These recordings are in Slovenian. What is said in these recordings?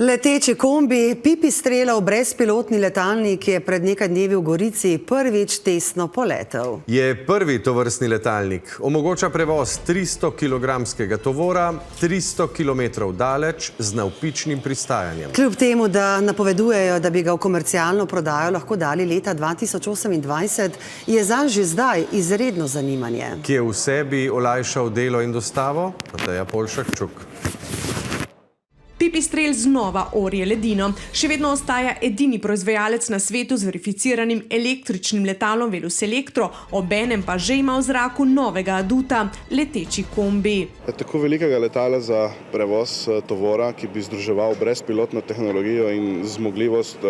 Leteči kombi, Pipistrelov brezpilotni letalnik je pred nekaj dnevi v Gorici prvič testno poletel. Je prvi tovrstni letalnik. Omogoča prevoz 300-kilogramskega tovora 300 kilometrov daleč z navpičnim pristajanjem. Kljub temu, da napovedujejo, da bi ga v komercialno prodajo lahko dali leta 2028, je zanj že zdaj izredno zanimanje. Ki je v sebi olajšal delo in dostavo? Mateja Polšak-Čuk. Pipistrel znova orje ledino. Še vedno ostaja edini proizvajalec na svetu z verificiranim električnim letalom Velus Elektro, obenem pa že ima v zraku novega aduta, leteči kombi. Tako velikega letala za prevoz tovora, ki bi združeval brezpilotno tehnologijo in zmogljivost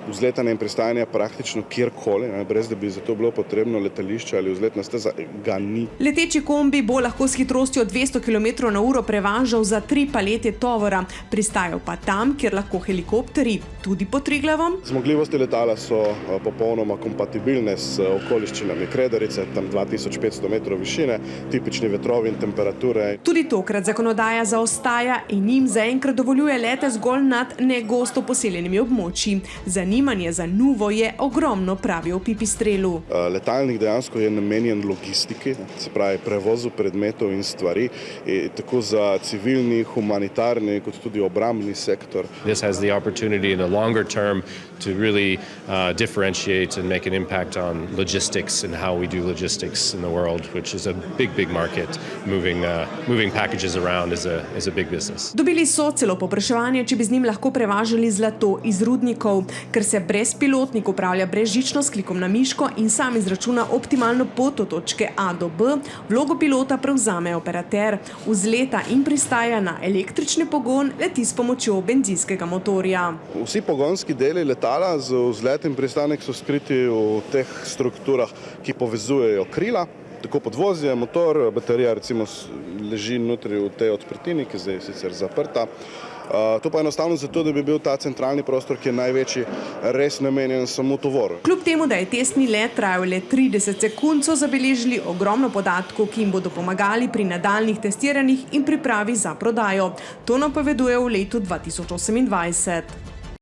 vzletanja in pristajanja praktično kjerkoli, brez da bi za to bilo potrebno letališče ali vzletna steza, ga ni. Leteči kombi bo lahko s hitrostjo 200 km/h prevažal za 3 palete tovora, pristajal pa tam, kjer lahko helikopterji, tudi pod Triglavom. Zmogljivosti letala so popolnoma kompatibilne s okoliščinami Krederice, tam 2500 metrov višine, tipični vetrovi in temperature. Tudi tokrat zakonodaja zaostaja in njim zaenkrat dovoljuje lete zgolj nad negosto poseljenimi območji. Zanimanje za Nuvo je ogromno, pravijo v Pipistrelu. Letalnik dejansko je namenjen logistiki, se pravi prevozu predmetov in stvari, tako za civilni, humanitarni, kot tudi obrambni sektor. This has the opportunity in the longer term to really differentiate and make an impact on logistics and how we do logistics in the world, which is a big market. Moving packages around is a big business. Dobili so celo povpraševanje, če bi z njim lahko prevažali zlato iz rudnikov, ker se brezpilotnik upravlja brezžično s klikom na miško in sam izračuna optimalno pot od točke A do B, vlogo pilota prevzame operater, vzleta in pristaja na električni pogon, leti s pomočjo bencinskega motorja. Vsi pogonski deli letala z vzlet in pristanek so skriti v teh strukturah, ki povezujejo krila, tako podvozje, motor, baterija recimo leži notri v tej odprtini, ki zdaj je sicer zaprta. To pa enostavno zato, da bi bil ta centralni prostor, ki je največji, res namenjen samo tovoru. Kljub temu, da je testni let trajal le 30 sekund, so zabeležili ogromno podatkov, ki jim bodo pomagali pri nadaljnjih testiranjih in pripravi za prodajo. To napoveduje v letu 2028.